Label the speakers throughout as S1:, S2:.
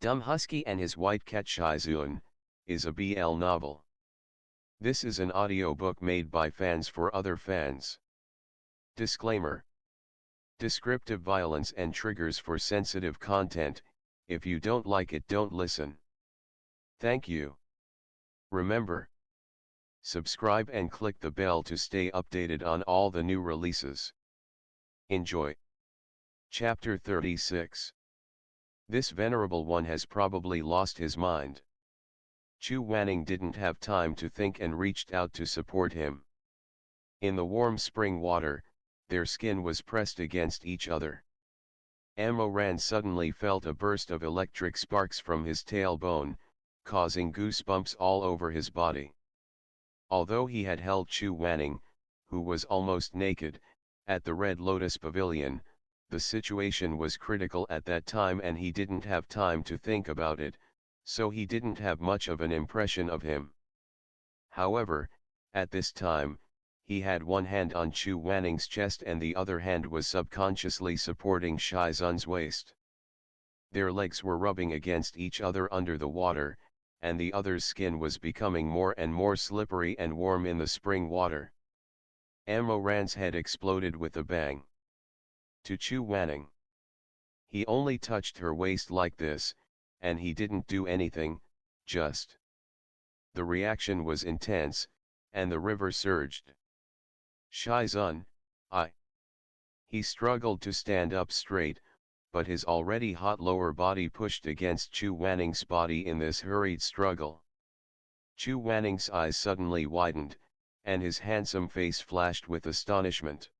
S1: Dumb Husky and His White Cat Shizun is a BL novel. This is an audiobook made by fans for other fans. Disclaimer. Descriptive violence and triggers for sensitive content. If you don't like it, don't listen. Thank you. Remember, subscribe and click the bell to stay updated on all the new releases. Enjoy. Chapter 36. This venerable one has probably lost his mind. Chu Wanning didn't have time to think and reached out to support him. In the warm spring water, their skin was pressed against each other. Amoran suddenly felt a burst of electric sparks from his tailbone, causing goosebumps all over his body. Although he had held Chu Wanning, who was almost naked, at the Red Lotus Pavilion, the situation was critical at that time and he didn't have time to think about it, so he didn't have much of an impression of him. However, at this time, he had one hand on Chu Wanning's chest and the other hand was subconsciously supporting Shizun's waist. Their legs were rubbing against each other under the water, and the other's skin was becoming more and more slippery and warm in the spring water. Amoran's head exploded with a bang. To Chu Wanning. He only touched her waist like this, and he didn't do anything, just. The reaction was intense, and the river surged. Shizun, He struggled to stand up straight, but his already hot lower body pushed against Chu Wanning's body in this hurried struggle. Chu Wanning's eyes suddenly widened, and his handsome face flashed with astonishment.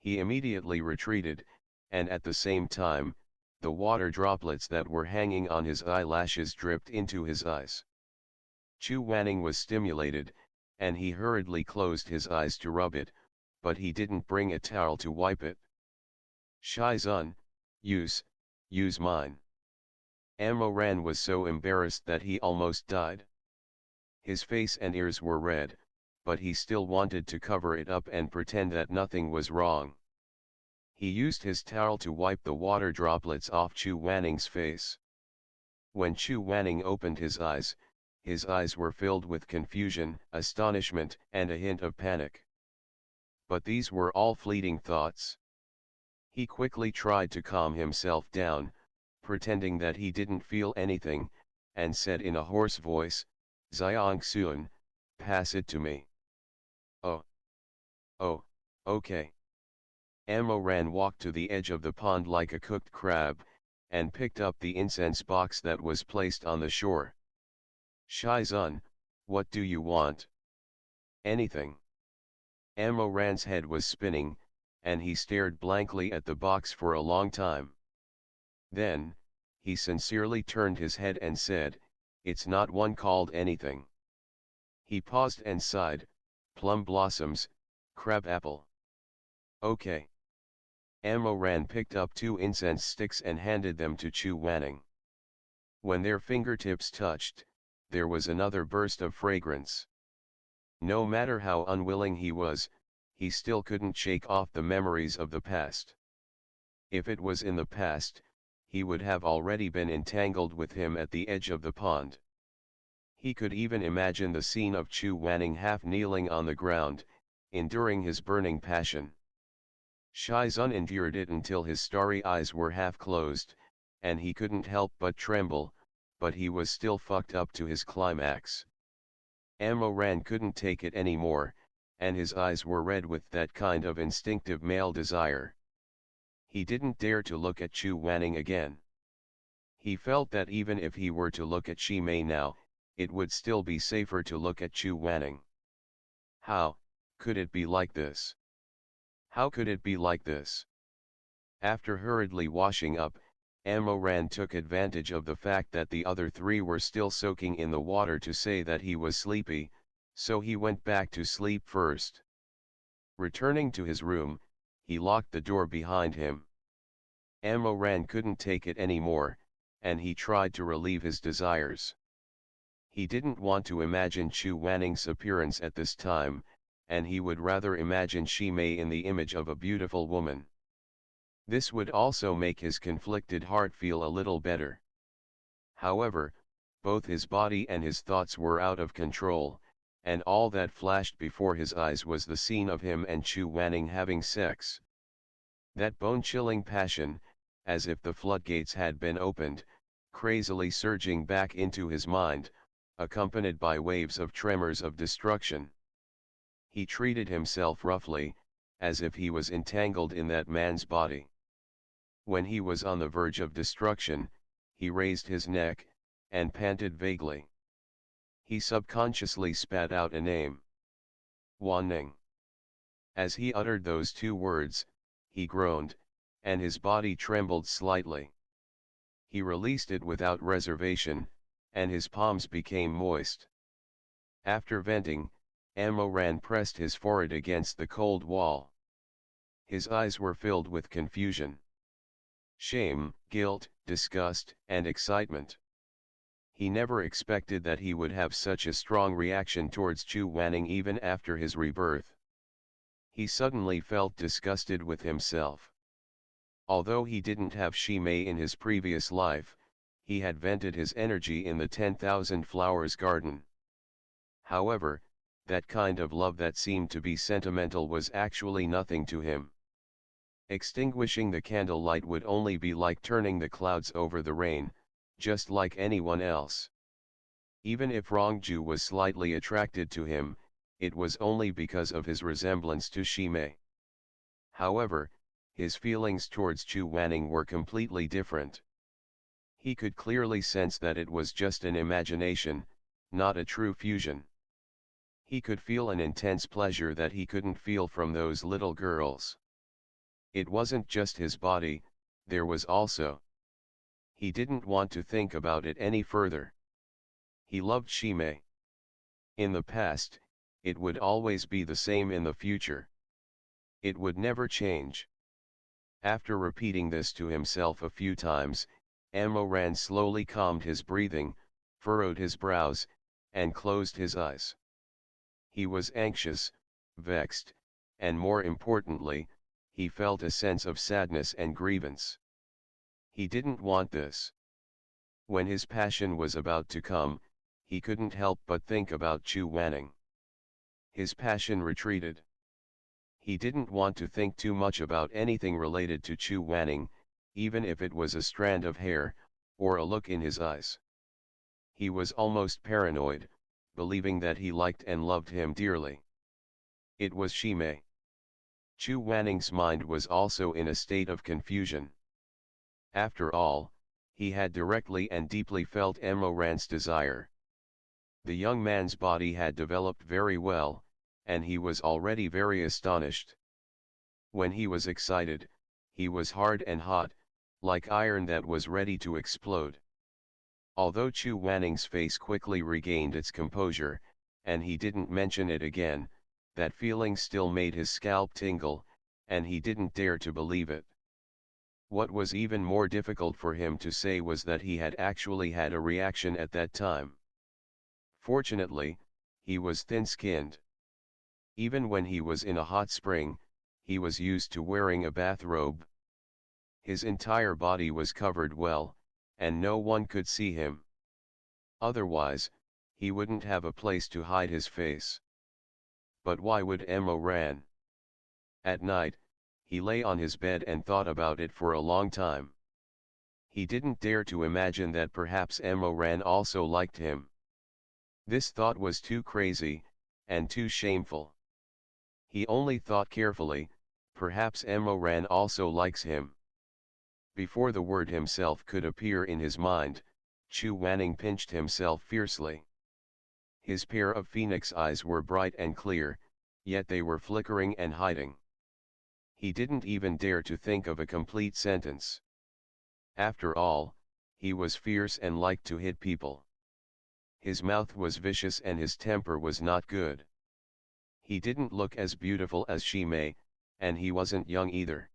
S1: He immediately retreated, and at the same time, the water droplets that were hanging on his eyelashes dripped into his eyes. Chu Wanning was stimulated, and he hurriedly closed his eyes to rub it, but he didn't bring a towel to wipe it. Shizun, use mine. Amoran was so embarrassed that he almost died. His face and ears were red, but he still wanted to cover it up and pretend that nothing was wrong. He used his towel to wipe the water droplets off Chu Wanning's face. When Chu Wanning opened his eyes were filled with confusion, astonishment, and a hint of panic. But these were all fleeting thoughts. He quickly tried to calm himself down, pretending that he didn't feel anything, and said in a hoarse voice, "Xiangxun, pass it to me." Oh, okay. Amoran walked to the edge of the pond like a cooked crab, and picked up the incense box that was placed on the shore. Shizun, what do you want? Anything. Amoran's head was spinning, and he stared blankly at the box for a long time. Then, he sincerely turned his head and said, "It's not one called anything." He paused and sighed, "Plum blossoms, crab apple." Okay. Amoran picked up 2 incense sticks and handed them to Chu Wanning. When their fingertips touched, there was another burst of fragrance. No matter how unwilling he was, he still couldn't shake off the memories of the past. If it was in the past, he would have already been entangled with him at the edge of the pond. He could even imagine the scene of Chu Wanning half kneeling on the ground, enduring his burning passion. Shizun endured it until his starry eyes were half closed, and he couldn't help but tremble, but he was still fucked up to his climax. Amoran couldn't take it anymore, and his eyes were red with that kind of instinctive male desire. He didn't dare to look at Chu Wanning again. He felt that even if he were to look at Shimei now, it would still be safer to look at Chu Wanning. How could it be like this? How could it be like this? After hurriedly washing up, Amoran took advantage of the fact that the other 3 were still soaking in the water to say that he was sleepy, so he went back to sleep first. Returning to his room, he locked the door behind him. Amoran couldn't take it anymore, and he tried to relieve his desires. He didn't want to imagine Chu Wanning's appearance at this time, and he would rather imagine Shimei in the image of a beautiful woman. This would also make his conflicted heart feel a little better. However, both his body and his thoughts were out of control, and all that flashed before his eyes was the scene of him and Chu Wanning having sex. That bone-chilling passion, as if the floodgates had been opened, crazily surging back into his mind, accompanied by waves of tremors of destruction. He treated himself roughly, as if he was entangled in that man's body. When he was on the verge of destruction, he raised his neck, and panted vaguely. He subconsciously spat out a name. Wanning. As he uttered those two words, he groaned, and his body trembled slightly. He released it without reservation, and his palms became moist. After venting, Amoran pressed his forehead against the cold wall. His eyes were filled with confusion. Shame, guilt, disgust, and excitement. He never expected that he would have such a strong reaction towards Chu Wanning even after his rebirth. He suddenly felt disgusted with himself. Although he didn't have Shime in his previous life, he had vented his energy in the 10,000 Flowers garden. However, that kind of love that seemed to be sentimental was actually nothing to him. Extinguishing the candlelight would only be like turning the clouds over the rain, just like anyone else. Even if Rongju was slightly attracted to him, it was only because of his resemblance to Shime. However, his feelings towards Chu Wanning were completely different. He could clearly sense that it was just an imagination, not a true fusion. He could feel an intense pleasure that he couldn't feel from those little girls. It wasn't just his body, there was also. He didn't want to think about it any further. He loved Shime. In the past, it would always be the same in the future. It would never change. After repeating this to himself a few times, Amoran slowly calmed his breathing, furrowed his brows, and closed his eyes. He was anxious, vexed, and more importantly, he felt a sense of sadness and grievance. He didn't want this. When his passion was about to come, he couldn't help but think about Chu Wanning. His passion retreated. He didn't want to think too much about anything related to Chu Wanning, even if it was a strand of hair, or a look in his eyes. He was almost paranoid, believing that he liked and loved him dearly. It was Shime. Chu Wanning's mind was also in a state of confusion. After all, he had directly and deeply felt Amoran's desire. The young man's body had developed very well, and he was already very astonished. When he was excited, he was hard and hot, like iron that was ready to explode. Although Chu Wanning's face quickly regained its composure, and he didn't mention it again, that feeling still made his scalp tingle, and he didn't dare to believe it. What was even more difficult for him to say was that he had actually had a reaction at that time. Fortunately, he was thin-skinned. Even when he was in a hot spring, he was used to wearing a bathrobe. His entire body was covered well, and no one could see him. Otherwise, he wouldn't have a place to hide his face. But why would Amoran? At night, he lay on his bed and thought about it for a long time. He didn't dare to imagine that perhaps Amoran also liked him. This thought was too crazy, and too shameful. He only thought carefully, perhaps Amoran also likes him. Before the word himself could appear in his mind, Chu Wanning pinched himself fiercely. His pair of phoenix eyes were bright and clear, yet they were flickering and hiding. He didn't even dare to think of a complete sentence. After all, he was fierce and liked to hit people. His mouth was vicious and his temper was not good. He didn't look as beautiful as Shime, and he wasn't young either.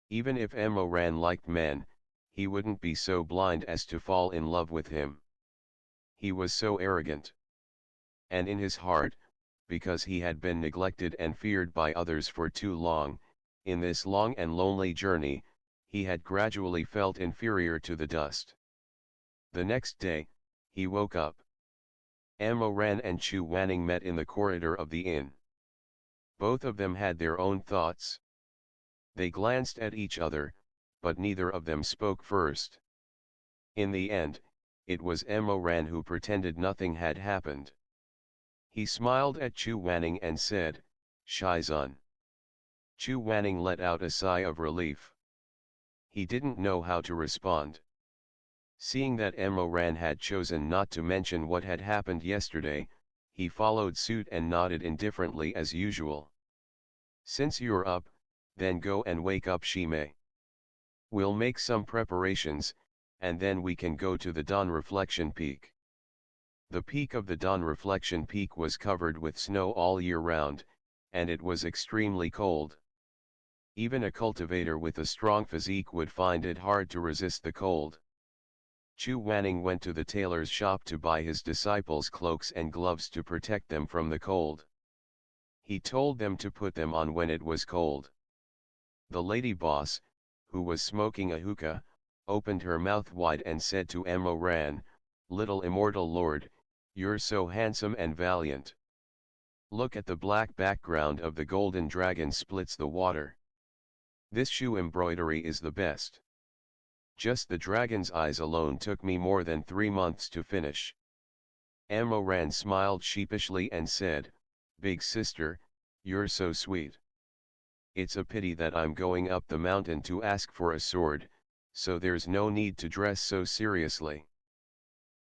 S1: Even if Amoran liked men, he wouldn't be so blind as to fall in love with him. He was so arrogant. And in his heart, because he had been neglected and feared by others for too long, in this long and lonely journey, he had gradually felt inferior to the dust. The next day, he woke up. Ran and Chu Wanning met in the corridor of the inn. Both of them had their own thoughts. They glanced at each other, but neither of them spoke first. In the end, it was Ran who pretended nothing had happened. He smiled at Chu Wanning and said, "Shizun." Chu Wanning let out a sigh of relief. He didn't know how to respond. Seeing that Ran had chosen not to mention what had happened yesterday, he followed suit and nodded indifferently as usual. "Since you're up, then go and wake up Shimei. We'll make some preparations, and then we can go to the dawn reflection peak." The peak of the dawn reflection peak was covered with snow all year round, and it was extremely cold. Even a cultivator with a strong physique would find it hard to resist the cold. Chu Wanning went to the tailor's shop to buy his disciples cloaks and gloves to protect them from the cold. He told them to put them on when it was cold. The lady boss, who was smoking a hookah, opened her mouth wide and said to Ran, "Little immortal lord, you're so handsome and valiant. Look at the black background of the golden dragon splits the water. This shoe embroidery is the best. Just the dragon's eyes alone took me more than 3 months to finish." Ran smiled sheepishly and said, "Big sister, you're so sweet. It's a pity that I'm going up the mountain to ask for a sword, so there's no need to dress so seriously."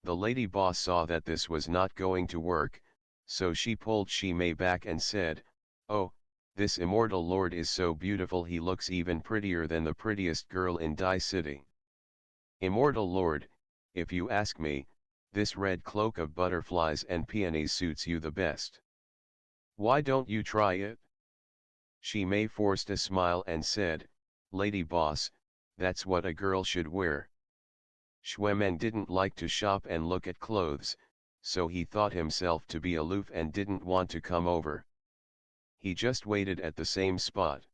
S1: The lady boss saw that this was not going to work, so she pulled Shimei back and said, "Oh, this immortal lord is so beautiful, he looks even prettier than the prettiest girl in Dai City. Immortal lord, if you ask me, this red cloak of butterflies and peonies suits you the best. Why don't you try it?" Shimei forced a smile and said, "Lady boss, that's what a girl should wear." Xuemen didn't like to shop and look at clothes, so he thought himself to be aloof and didn't want to come over. He just waited at the same spot.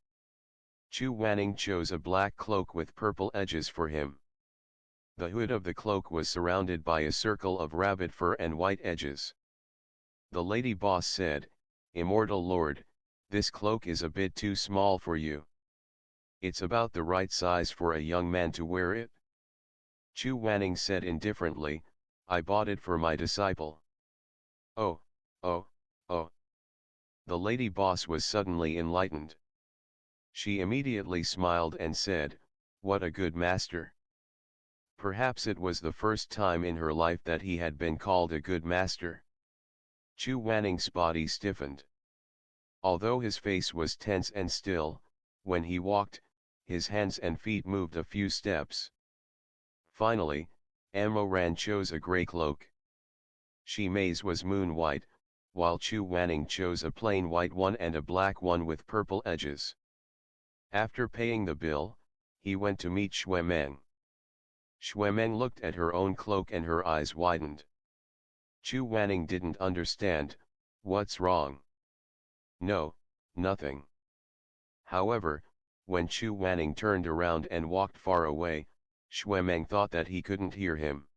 S1: Chu Wanning chose a black cloak with purple edges for him. The hood of the cloak was surrounded by a circle of rabbit fur and white edges. The lady boss said, "Immortal lord, this cloak is a bit too small for you. It's about the right size for a young man to wear it." Chu Wanning said indifferently, "I bought it for my disciple." "Oh, oh, oh." The lady boss was suddenly enlightened. She immediately smiled and said, "What a good master." Perhaps it was the first time in her life that he had been called a good master. Chu Wanning's body stiffened. Although his face was tense and still, when he walked, his hands and feet moved a few steps. Finally, Ran chose a grey cloak. Shimei's was moon white, while Chu Wanning chose a plain white one and a black one with purple edges. After paying the bill, he went to meet Xuemeng. Xuemeng looked at her own cloak and her eyes widened. Chu Wanning didn't understand. "What's wrong?" "No, nothing." However, when Chu Wanning turned around and walked far away, Xuemeng thought that he couldn't hear him.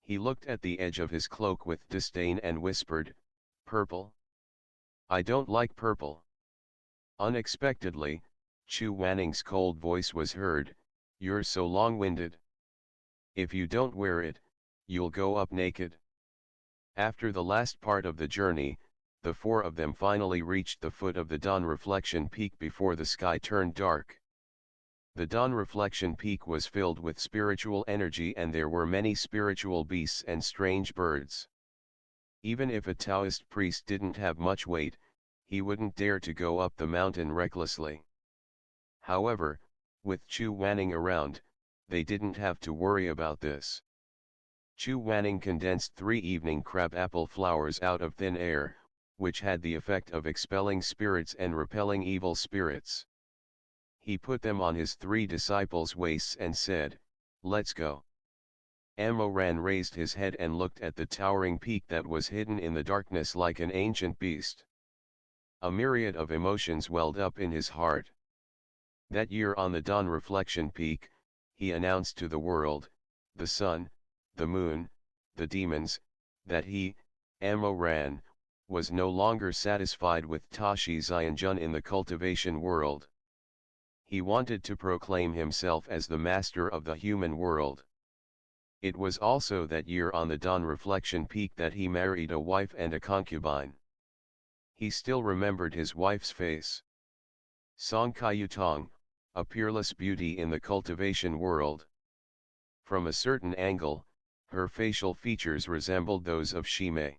S1: He looked at the edge of his cloak with disdain and whispered, "Purple? I don't like purple." Unexpectedly, Chu Wanning's cold voice was heard, "You're so long-winded. If you don't wear it, you'll go up naked." After the last part of the journey, the 4 of them finally reached the foot of the dawn reflection peak before the sky turned dark. The dawn reflection peak was filled with spiritual energy and there were many spiritual beasts and strange birds. Even if a Taoist priest didn't have much weight, he wouldn't dare to go up the mountain recklessly. However, with Chu Wanning around, they didn't have to worry about this. Chu Wanning condensed 3 evening crabapple flowers out of thin air, which had the effect of expelling spirits and repelling evil spirits. He put them on his 3 disciples' waists and said, "Let's go." Ran raised his head and looked at the towering peak that was hidden in the darkness like an ancient beast. A myriad of emotions welled up in his heart. That year on the dawn reflection peak, he announced to the world, "The sun, the moon, the demons, that he, Amo Ran, was no longer satisfied with Tashi Xianjun in the cultivation world. He wanted to proclaim himself as the master of the human world. It was also that year on the dawn reflection peak that he married a wife and a concubine. He still remembered his wife's face. Song Kayutong, a peerless beauty in the cultivation world. From a certain angle, her facial features resembled those of Shimei.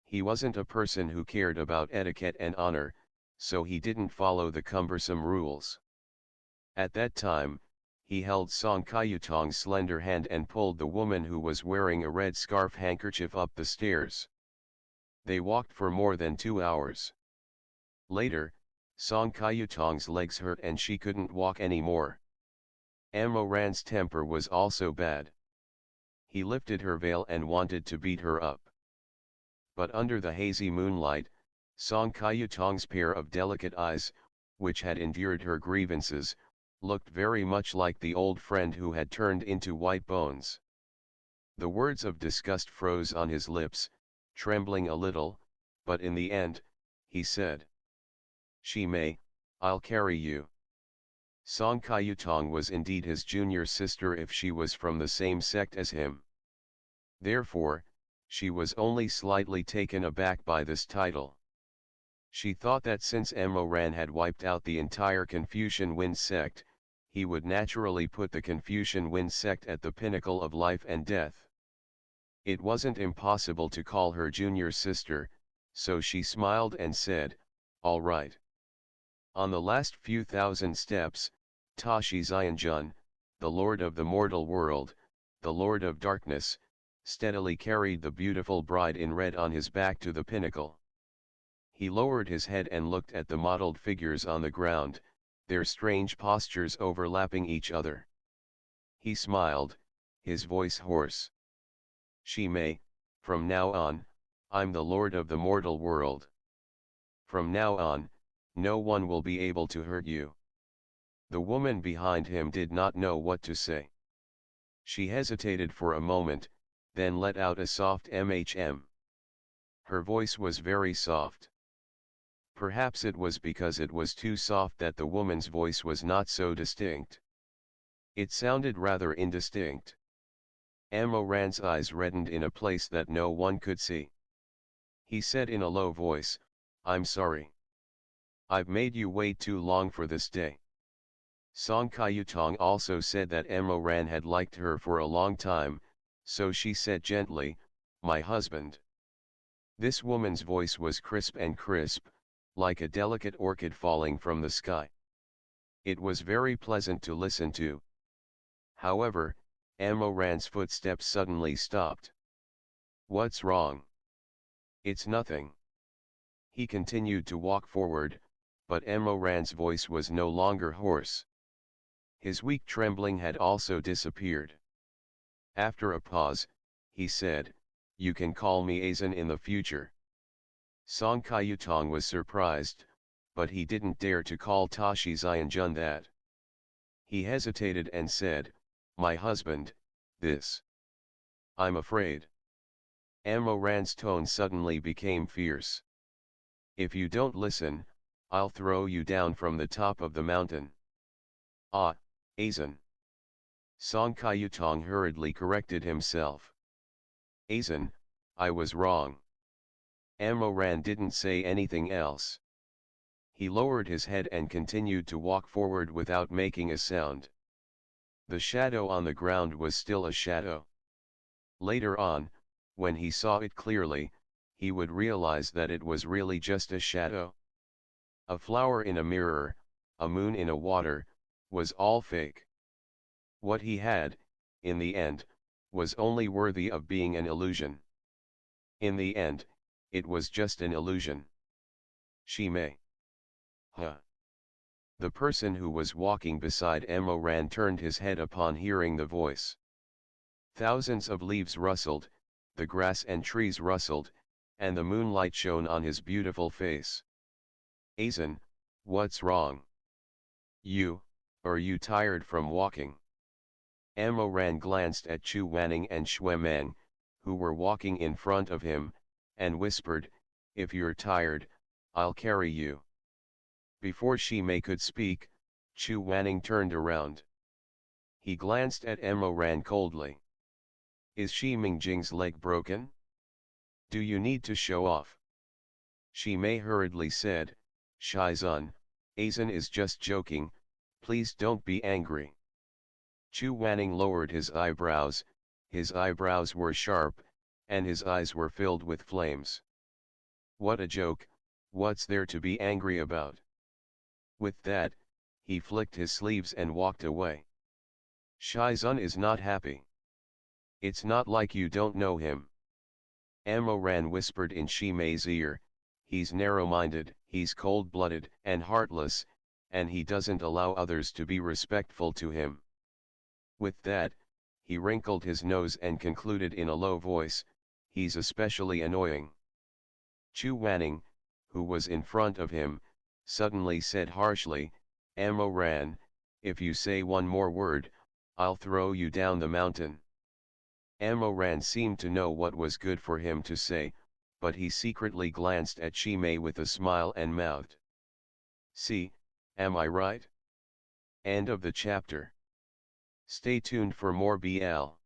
S1: He wasn't a person who cared about etiquette and honor, so he didn't follow the cumbersome rules. At that time, he held Song Kayutong's slender hand and pulled the woman who was wearing a red scarf handkerchief up the stairs. They walked for more than 2 hours. Later, Song Kayutong's legs hurt and she couldn't walk anymore. Amo Ran's temper was also bad. He lifted her veil and wanted to beat her up. But under the hazy moonlight, Song Kayutong's pair of delicate eyes, which had endured her grievances, looked very much like the old friend who had turned into white bones. The words of disgust froze on his lips, trembling a little, but in the end, he said, "Shimei, I'll carry you." Song Kayutong was indeed his junior sister if she was from the same sect as him. Therefore, she was only slightly taken aback by this title. She thought that since Amo Ran had wiped out the entire Confucian Wind sect, he would naturally put the Confucian Wind sect at the pinnacle of life and death. It wasn't impossible to call her junior sister, so she smiled and said, "All right." On the last few thousand steps, Tashi Xianjun, the lord of the mortal world, the lord of darkness, steadily carried the beautiful bride in red on his back to the pinnacle. He lowered his head and looked at the mottled figures on the ground, their strange postures overlapping each other. He smiled, his voice hoarse. "Shimei, from now on, I'm the lord of the mortal world. From now on, no one will be able to hurt you." The woman behind him did not know what to say. She hesitated for a moment, then let out a soft mhm. Her voice was very soft. Perhaps it was because it was too soft that the woman's voice was not so distinct. It sounded rather indistinct. Amo Ran's eyes reddened in a place that no one could see. He said in a low voice, "I'm sorry. I've made you wait too long for this day." Song Kayutong also said that Amo Ran had liked her for a long time, so she said gently, "My husband." This woman's voice was crisp, like a delicate orchid falling from the sky. It was very pleasant to listen to. However, Amo Ran's footsteps suddenly stopped. "What's wrong?" "It's nothing." He continued to walk forward, but Amo Ran's voice was no longer hoarse. His weak trembling had also disappeared. After a pause, he said, "You can call me Azan in the future." Song Kayutong was surprised, but he didn't dare to call Tashi Xianjun that. He hesitated and said, "My husband, this. I'm afraid." Amo Ran's tone suddenly became fierce. "If you don't listen, I'll throw you down from the top of the mountain." "Ah, Azan." Song Kayutong hurriedly corrected himself. "Azan, I was wrong." Amo Ran didn't say anything else. He lowered his head and continued to walk forward without making a sound. The shadow on the ground was still a shadow. Later on, when he saw it clearly, he would realize that it was really just a shadow. A flower in a mirror, a moon in a water, was all fake. What he had, in the end, was only worthy of being an illusion. In the end, it was just an illusion. Shimei. Huh. The person who was walking beside Amo Ran turned his head upon hearing the voice. Thousands of leaves rustled, the grass and trees rustled, and the moonlight shone on his beautiful face. "Azan, what's wrong? Are you tired from walking?" Amoran glanced at Chu Wanning and Xue Meng, who were walking in front of him, and whispered, "If you're tired, I'll carry you." Before Shimei could speak, Chu Wanning turned around. He glanced at Amoran coldly. "Is Shi Mingjing's leg broken? Do you need to show off?" Shimei hurriedly said, "Shizun, Azan is just joking, please don't be angry." Chu Wanning lowered his eyebrows were sharp, and his eyes were filled with flames. "What a joke, what's there to be angry about?" With that, he flicked his sleeves and walked away. "Shizun is not happy. It's not like you don't know him." Amoran whispered in Shimei's ear, "He's narrow-minded, he's cold-blooded and heartless, and he doesn't allow others to be respectful to him." With that, he wrinkled his nose and concluded in a low voice, "He's especially annoying." Chu Wanning, who was in front of him, suddenly said harshly, "Amoran, if you say one more word, I'll throw you down the mountain." Amoran seemed to know what was good for him to say, but he secretly glanced at Shimei with a smile and mouthed, "See, am I right?" End of the chapter. Stay tuned for more BL.